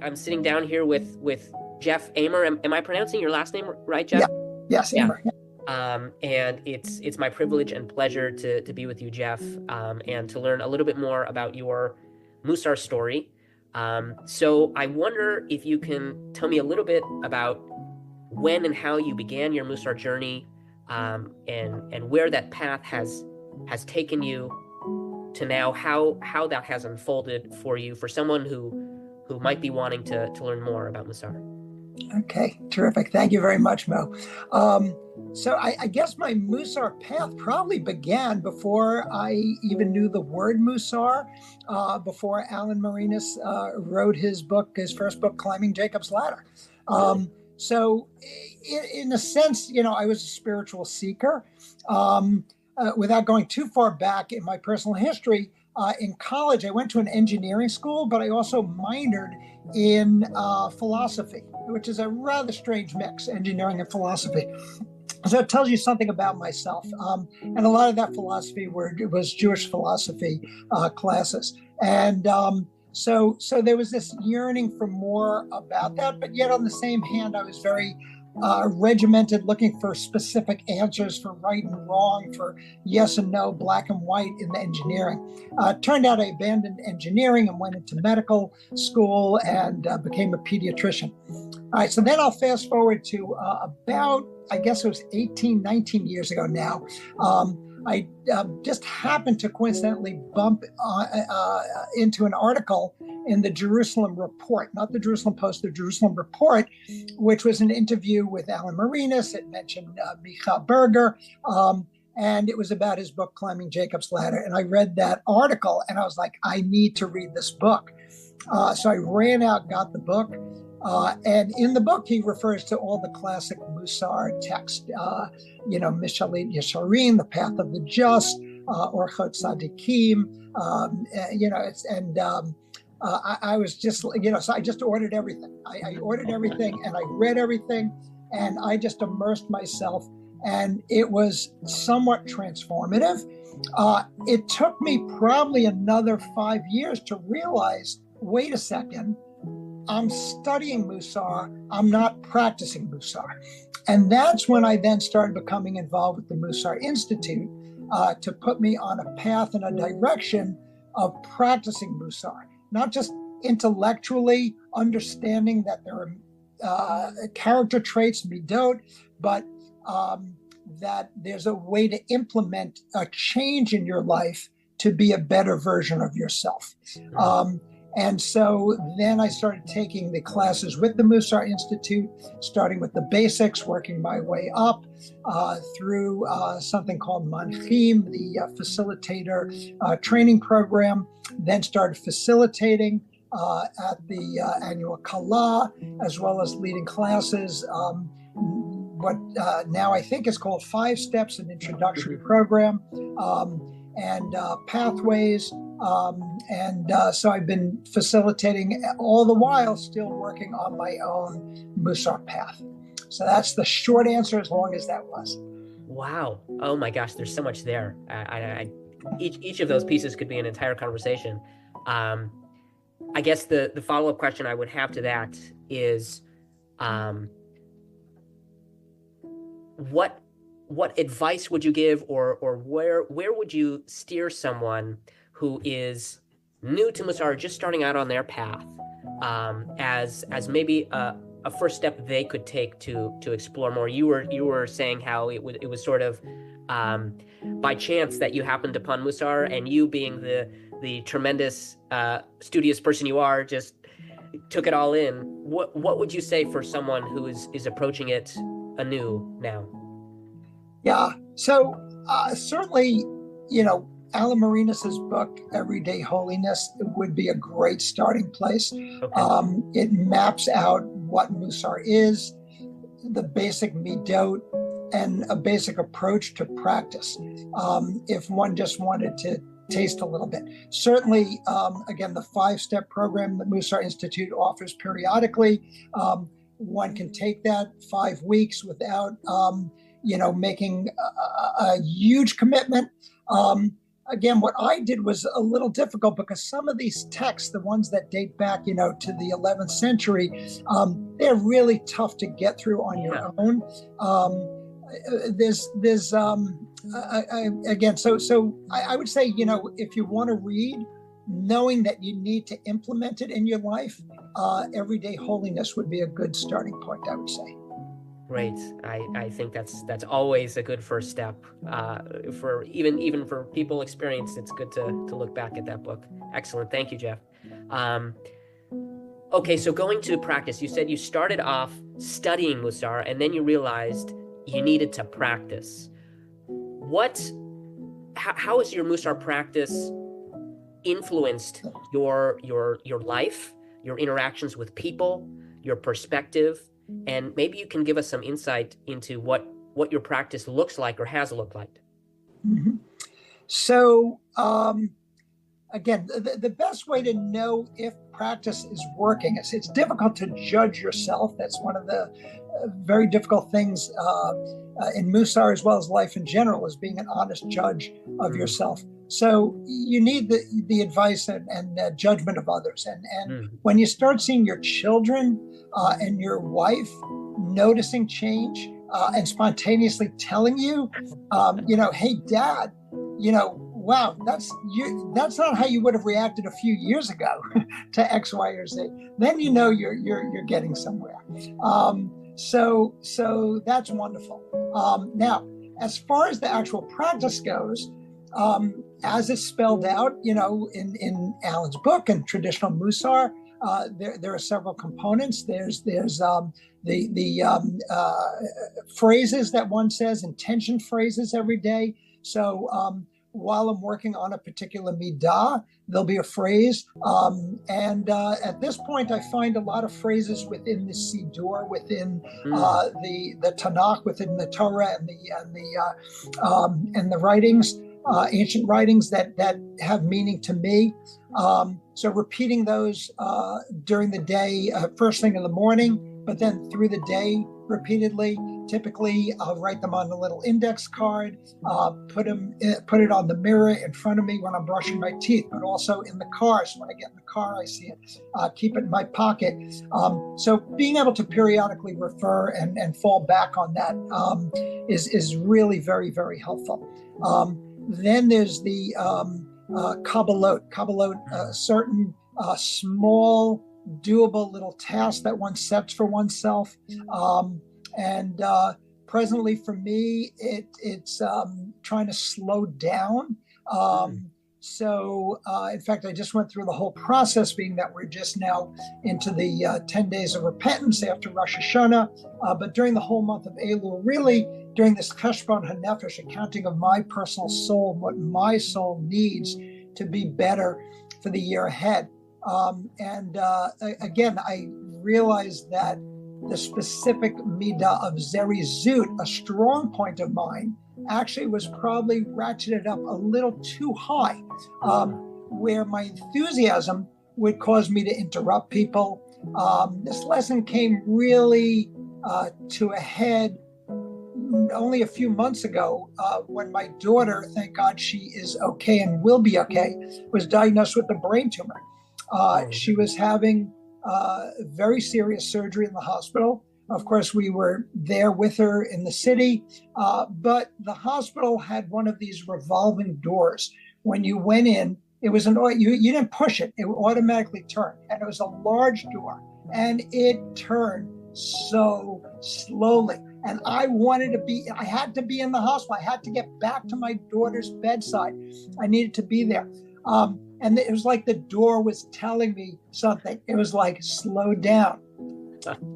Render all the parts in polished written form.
I'm sitting down here with Jeff Amer. Am I pronouncing your last name right, Jeff? Yeah. Yes, Yeah. Amer. And it's my privilege and pleasure to be with you, Jeff, and to learn a little bit more about your Mussar story. So I wonder if you can tell me a little bit about when and how you began your Mussar journey, and where that path has taken you to now, how that has unfolded for you, for someone who might be wanting to learn more about Mussar. Okay, terrific. Thank you very much, Mo. So I guess my Mussar path probably began before I even knew the word Mussar, before Alan Marinas wrote his first book, Climbing Jacob's Ladder. Really? So in a sense, I was a spiritual seeker. Without going too far back in my personal history, in college, I went to an engineering school, but I also minored in philosophy, which is a rather strange mix, engineering and philosophy. So it tells you something about myself. And a lot of that philosophy was Jewish philosophy classes. And so there was this yearning for more about that. But yet on the same hand, I was very regimented, looking for specific answers for right and wrong, for yes and no, black and white in the engineering. Turned out I abandoned engineering and went into medical school and became a pediatrician. All right, so then I'll fast forward to about, I guess it was 18, 19 years ago now. I just happened to coincidentally bump into an article in the Jerusalem Report, not the Jerusalem Post, the Jerusalem Report, which was an interview with Alan Marinas. It mentioned Micha Berger, and it was about his book, Climbing Jacob's Ladder. And I read that article, and I was like, I need to read this book. So I ran out, got the book. And in the book, he refers to all the classic Mussar text, Mishalit Yesharim, The Path of the Just, Orchot Tzadikim, I was just, so I just ordered everything. I ordered everything and I read everything and I just immersed myself, and it was somewhat transformative. It took me probably another 5 years to realize, wait a second, I'm studying Mussar, I'm not practicing Mussar. And that's when I then started becoming involved with the Mussar Institute to put me on a path and a direction of practicing Mussar, not just intellectually understanding that there are character traits, midot, but that there's a way to implement a change in your life to be a better version of yourself. And so then I started taking the classes with the Mussar Institute, starting with the basics, working my way up through something called Manchim, the facilitator training program, then started facilitating at the annual Kala, as well as leading classes, what now I think is called 5 Steps, an introductory program, and pathways. So I've been facilitating all the while, still working on my own Mussar path. So that's the short answer, as long as that was. Wow. Oh my gosh, there's so much there. Each of those pieces could be an entire conversation. I guess the follow-up question I would have to that is, what advice would you give, or where would you steer someone who is new to Mussar, just starting out on their path, as maybe a first step they could take to explore more? You were saying how it was sort of by chance that you happened upon Mussar, and you, being the tremendous studious person you are, just took it all in. What would you say for someone who is approaching it anew now? Yeah, so certainly, Alan Marinas' book, Everyday Holiness, would be a great starting place. Okay. It maps out what Mussar is, the basic midot, and a basic approach to practice, if one just wanted to taste a little bit. Certainly, again, the 5-step program that Mussar Institute offers periodically, one can take that 5 weeks without, making a huge commitment. again, what I did was a little difficult because some of these texts, the ones that date back, to the 11th century, they're really tough to get through on your own. Again, so I would say, if you want to read, knowing that you need to implement it in your life, everyday holiness would be a good starting point, I would say. Great. I think that's always a good first step. For even for people experienced, it's good to look back at that book. Excellent. Thank you, Jeff. Okay, so going to practice, you said you started off studying Mussar and then you realized you needed to practice. How has your Mussar practice influenced your life, your interactions with people, your perspective? And maybe you can give us some insight into what your practice looks like or has looked like. Mm-hmm. So, again, the best way to know if practice is working is it's difficult to judge yourself. That's one of the very difficult things in Mussar, as well as life in general, is being an honest judge of yourself. So you need the advice and judgment of others. And when you start seeing your children and your wife noticing change and spontaneously telling you, hey, Dad, wow, that's not how you would have reacted a few years ago to X, Y, or Z. Then you're getting somewhere. So that's wonderful. Now, as far as the actual practice goes, as it's spelled out, in Alan's book and traditional Mussar, there are several components. There's the phrases that one says, intention phrases every day. So while I'm working on a particular midah, there'll be a phrase. And at this point, I find a lot of phrases within the Siddur, within the Tanakh, within the Torah and the writings, ancient writings that have meaning to me. So repeating those during the day, first thing in the morning, but then through the day repeatedly. Typically, I'll write them on a little index card, put it on the mirror in front of me when I'm brushing my teeth, but also in the car. So when I get in the car, I see it. Keep it in my pocket. So being able to periodically refer and fall back on that is really very, very helpful. Then there's the Kabbalot, certain small, doable little tasks that one sets for oneself. And presently for me, it's trying to slow down. So in fact, I just went through the whole process, being that we're just now into the 10 days of repentance after Rosh Hashanah. But during the whole month of Elul, really during this Cheshbon HaNefesh, accounting of my personal soul, what my soul needs to be better for the year ahead. And again, I realized that the specific midah of zerizut, a strong point of mine, actually was probably ratcheted up a little too high, where my enthusiasm would cause me to interrupt people. This lesson came really to a head only a few months ago when my daughter, thank God she is okay and will be okay, was diagnosed with a brain tumor. She was having very serious surgery in the hospital. Of course, we were there with her in the city, but the hospital had one of these revolving doors. When you went in, it was you didn't push it; it automatically turned, and it was a large door, and it turned so slowly. And I had to be in the hospital. I had to get back to my daughter's bedside. I needed to be there. And it was like the door was telling me something. It was like, slow down,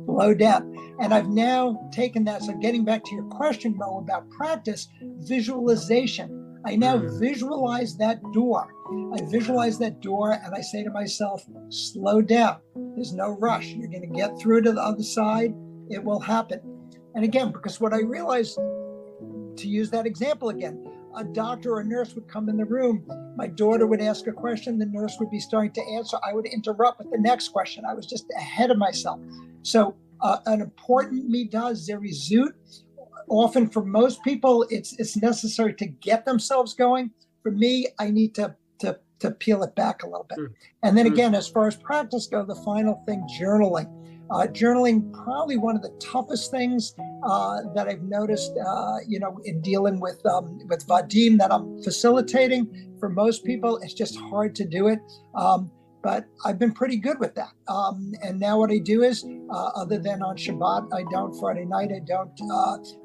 slow down. And I've now taken that. So getting back to your question, Mo, about practice, visualization. I now visualize that door. I visualize that door and I say to myself, slow down. There's no rush. You're going to get through to the other side. It will happen. And again, because what I realized, to use that example again, a doctor or a nurse would come in the room. My daughter would ask a question. The nurse would be starting to answer. I would interrupt with the next question. I was just ahead of myself. So an important midah, zerizut, often for most people, it's necessary to get themselves going. for me, I need to peel it back a little bit. Mm. And then again, as far as practice go, the final thing, journaling. Journaling, probably one of the toughest things that I've noticed, in dealing with Vadim that I'm facilitating. For most people, it's just hard to do it. But I've been pretty good with that. And now what I do is, other than on Shabbat, Friday night, I don't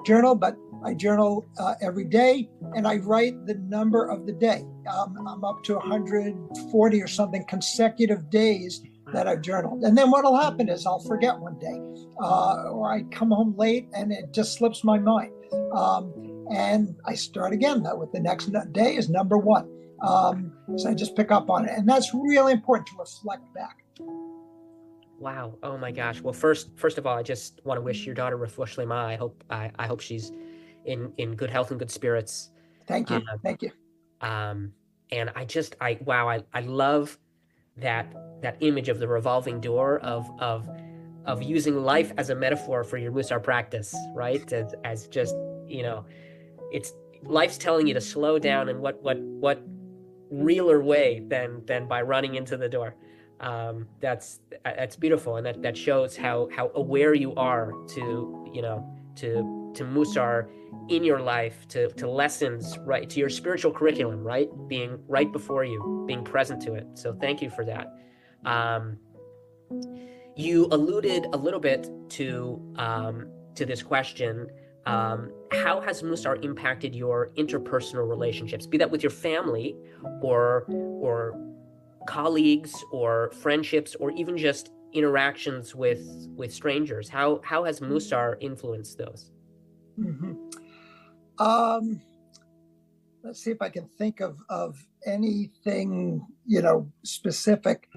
journal, but I journal every day, and I write the number of the day. I'm up to 140 or something consecutive days that I've journaled. And then what'll happen is I'll forget one day, or I come home late and it just slips my mind. And I start again, though, with the next day is number one. So I just pick up on it. And that's really important to reflect back. Wow. Oh my gosh. Well, first of all, I just want to wish your daughter Refuah Shlema. I hope she's in good health and good spirits. Thank you. Thank you. And I love that image of the revolving door of using life as a metaphor for your Mussar practice, right? As just, it's life's telling you to slow down, and what realer way than by running into the door. That's beautiful, and that shows how aware you are to Mussar in your life, to lessons, right, to your spiritual curriculum, right, being right before you, being present to it. So thank you for that. You alluded a little bit to this question. How has Mussar impacted your interpersonal relationships, be that with your family or colleagues or friendships, or even just interactions with strangers? How has Mussar influenced those? Mm-hmm. Let's see if I can think of anything, specific.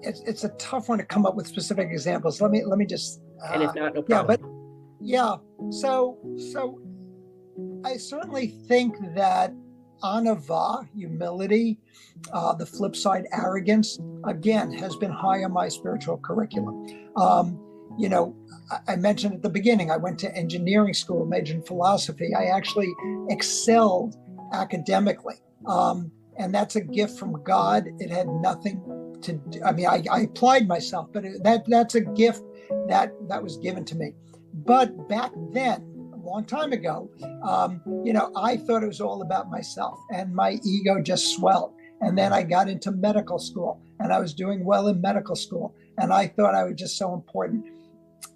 It's a tough one to come up with specific examples. Let me just. And if not, no problem. So I certainly think that anava, humility, the flip side, arrogance, again, has been high on my spiritual curriculum. I mentioned at the beginning, I went to engineering school, majored in philosophy. I actually excelled academically. And that's a gift from God. It had nothing to do, I applied myself, but that's a gift that was given to me. But back then, a long time ago, I thought it was all about myself, and my ego just swelled. And then I got into medical school, and I was doing well in medical school, and I thought I was just so important.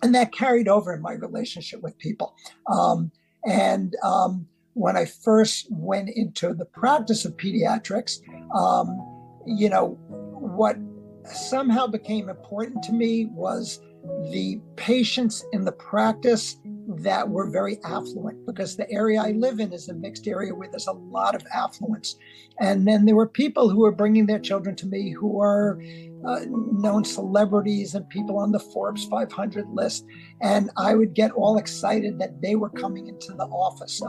And that carried over in my relationship with people. When I first went into the practice of pediatrics, what somehow became important to me was the patients in the practice that were very affluent, because the area I live in is a mixed area where there's a lot of affluence. And then there were people who were bringing their children to me who are known celebrities and people on the Forbes 500 list. And I would get all excited that they were coming into the office.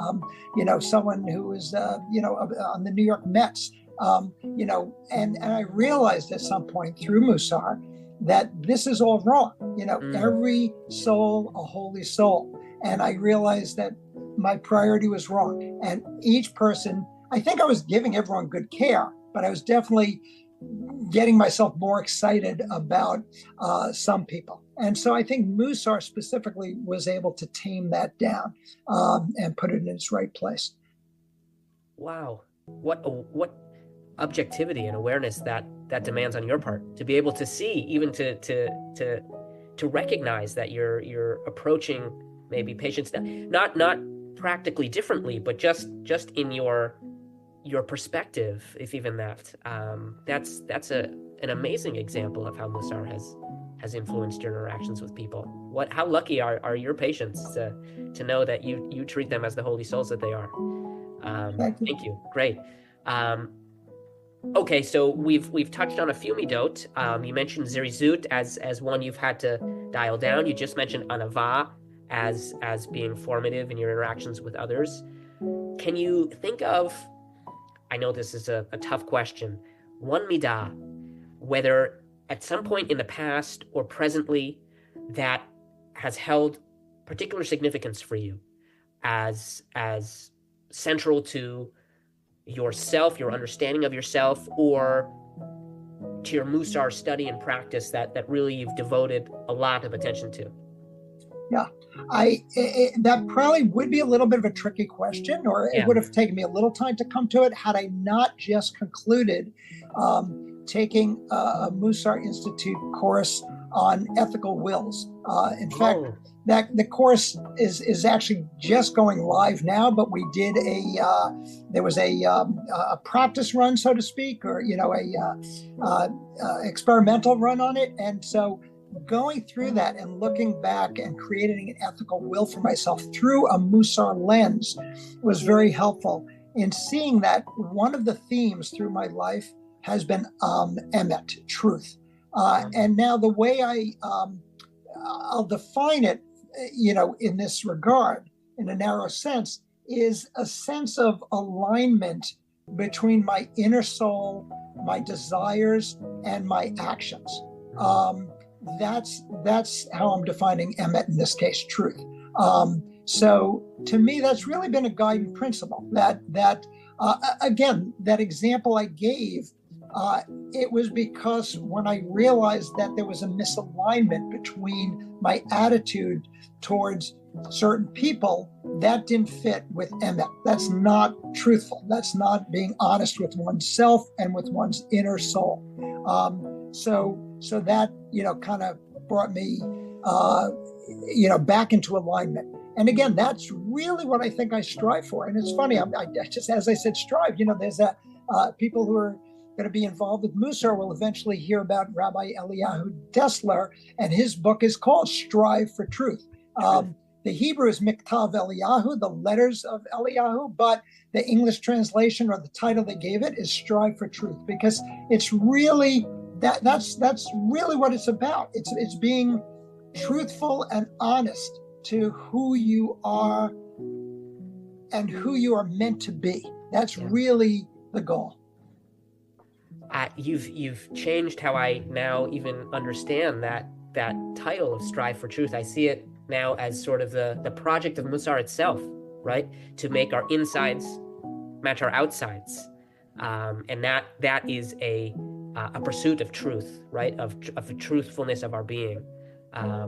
Someone who was, on the New York Mets, and I realized at some point through Mussar that this is all wrong. Every soul, a holy soul. And I realized that my priority was wrong. And each person, I think I was giving everyone good care, but I was definitely getting myself more excited about some people. And so I think Mussar specifically was able to tame that down and put it in its right place. Wow. What objectivity and awareness that demands on your part, to be able to see, even to recognize that you're approaching maybe patients not practically differently, but just in your perspective, if even that. That's an amazing example of how Mussar has influenced your interactions with people. How lucky are your patients to know that you treat them as the holy souls that they are. Thank you. Great. Okay, so we've touched on a few midot. You mentioned zirizut as one you've had to dial down. You just mentioned anava as being formative in your interactions with others. Can you think of, I know this is a tough question, one midah, whether at some point in the past or presently, that has held particular significance for you? as central to yourself, your understanding of yourself, or to your Mussar study and practice that really you've devoted a lot of attention to? Yeah, that probably would be a little bit of a tricky question, or it Yeah. would have taken me a little time to come to it had I not just concluded taking a Mussar Institute course on ethical wills. In fact, that the course is actually just going live now, but we did there was a practice run, so to speak, or experimental run on it, and so going through that and looking back and creating an ethical will for myself through a Mussar lens was very helpful in seeing that one of the themes through my life has been emet, truth. And now the way I'll define it, in this regard, in a narrow sense, is a sense of alignment between my inner soul, my desires, and my actions. That's how I'm defining emet in this case, truth. So to me, that's really been a guiding principle. Again, that example I gave, it was because when I realized that there was a misalignment between my attitude towards certain people, that didn't fit with emet. That's not truthful. That's not being honest with oneself and with one's inner soul. So that, kind of brought me, back into alignment. And again, that's really what I think I strive for. And it's funny, I just, as I said, strive, there's people who are going to be involved with Mussar will eventually hear about Rabbi Eliyahu Dessler, and his book is called Strive for Truth. The Hebrew is Miktav Eliyahu, the letters of Eliyahu, but the English translation or the title they gave it is Strive for Truth, because it's really that's really what it's about. It's being truthful and honest to who you are and who you are meant to be. That's really the goal. You've changed how I now even understand that title of Strive for Truth. I see it now as sort of the project of Mussar itself, right? To make our insides match our outsides, and that is a pursuit of truth, right? Of truthfulness of our being. I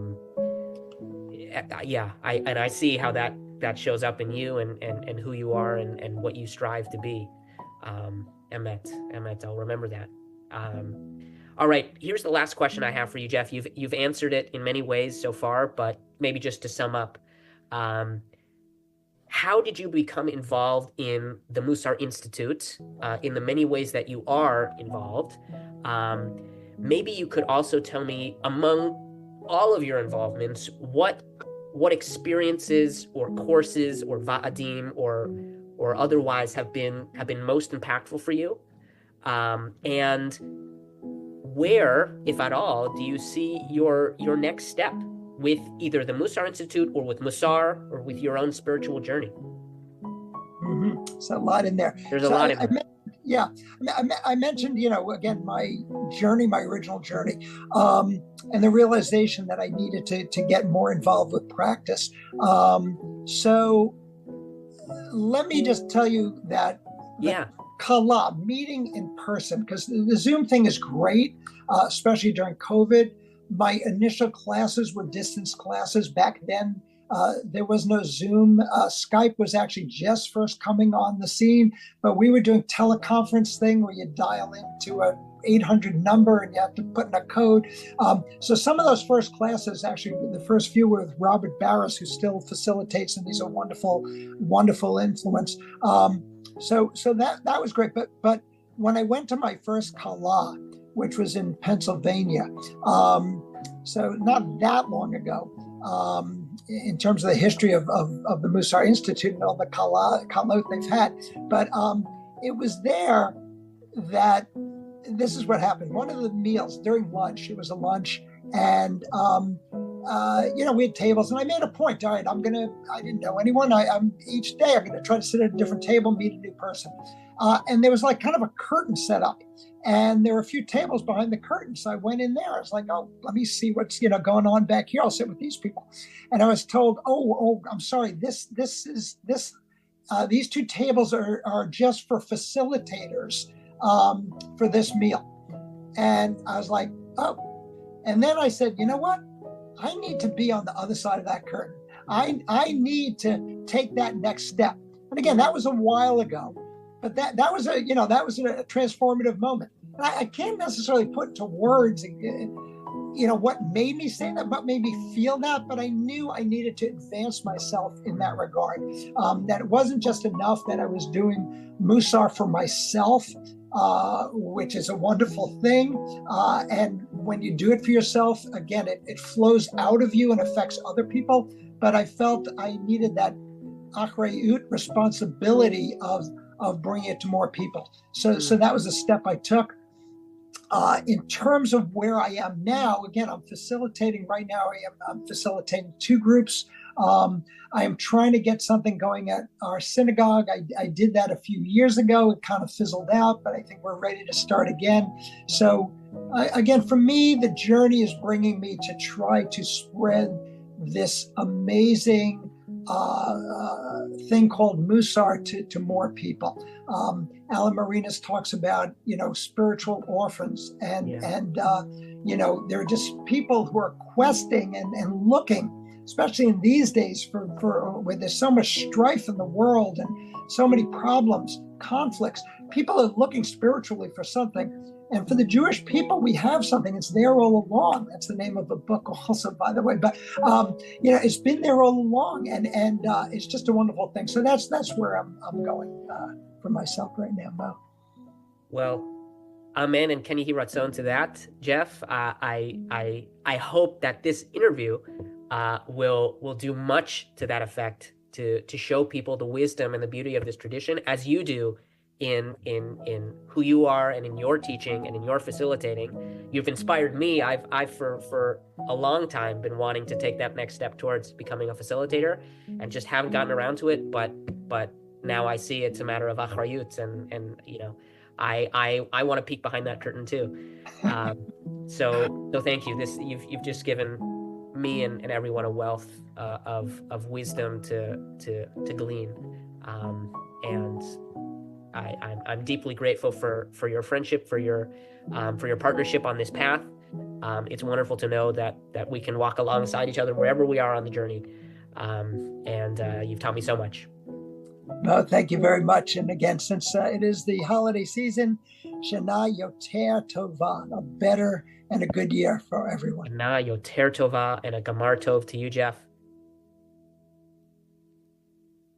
see how that shows up in you and who you are and what you strive to be. Emet, I'll remember that. All right, here's the last question I have for you, Jeff. You've answered it in many ways so far, but maybe just to sum up, how did you become involved in the Mussar Institute in the many ways that you are involved? Maybe you could also tell me, among all of your involvements, what experiences or courses or va'adim or otherwise have been most impactful for you, and where, if at all, do you see your next step with either the Mussar Institute or with Mussar or with your own spiritual journey? Mm-hmm. There's a lot in there. There's a lot in there. I mentioned, again, my journey, my original journey, and the realization that I needed to get more involved with practice. So let me just tell you that Kala, meeting in person, because the Zoom thing is great, especially during COVID. My initial classes were distance classes. Back then, there was no Zoom. Skype was actually just first coming on the scene, but we were doing teleconference thing where you dial into a 800 number and you have to put in a code. So some of those first classes, actually, the first few were with Robert Barris, who still facilitates, and he's a wonderful, wonderful influence. So that was great. But when I went to my first Kala, which was in Pennsylvania, so not that long ago, in terms of the history of the Mussar Institute and all the Kalot they've had. But it was there that this is what happened. One of the meals during lunch, it was a lunch, and we had tables, and I made a point. All right, I didn't know anyone. Each day I'm gonna try to sit at a different table, meet a new person. And there was like kind of a curtain set up, and there were a few tables behind the curtain. So I went in there. I was like, oh, let me see what's going on back here. I'll sit with these people. And I was told, oh, I'm sorry. These two tables are just for facilitators for this meal. And I was like, oh. And then I said, you know what? I need to be on the other side of that curtain. I need to take that next step. And again, that was a while ago, but that was a transformative moment. And I can't necessarily put into words, what made me say that, what made me feel that, but I knew I needed to advance myself in that regard. That it wasn't just enough that I was doing Mussar for myself, which is a wonderful thing. And when you do it for yourself, again, it flows out of you and affects other people. But I felt I needed that achrayut, responsibility of bringing it to more people. So that was a step I took. In terms of where I am now, again, I'm facilitating right now. I'm facilitating 2 groups. I am trying to get something going at our synagogue. I did that a few years ago. It kind of fizzled out, but I think we're ready to start again. So again, for me, the journey is bringing me to try to spread this amazing thing called Mussar to more people. Alan Marinas talks about, spiritual orphans, and there are just people who are questing and looking, especially in these days for where there's so much strife in the world and so many problems, conflicts. People are looking spiritually for something. And for the Jewish people, we have something. It's there all along. That's the name of the book also, by the way. But, it's been there all along. And it's just a wonderful thing. So that's where I'm going for myself right now, Mo. Well, amen and Kenny Hiratzon to that, Jeff. I hope that this interview will do much to that effect, to show people the wisdom and the beauty of this tradition, as you do in who you are and in your teaching and in your facilitating. You've inspired me. I've for a long time been wanting to take that next step towards becoming a facilitator, and just haven't gotten around to it. But now I see it's a matter of achrayut, and I want to peek behind that curtain too. So thank you. You've just given me and everyone a wealth of wisdom to glean, and I'm deeply grateful for your friendship, for your partnership on this path. It's wonderful to know that we can walk alongside each other wherever we are on the journey. And you've taught me so much. No, thank you very much. And again, since it is the holiday season, Shana Yoter Tova, a better and a good year for everyone. Shana Yoter Tova, and a Gamar Tov to you, Jeff.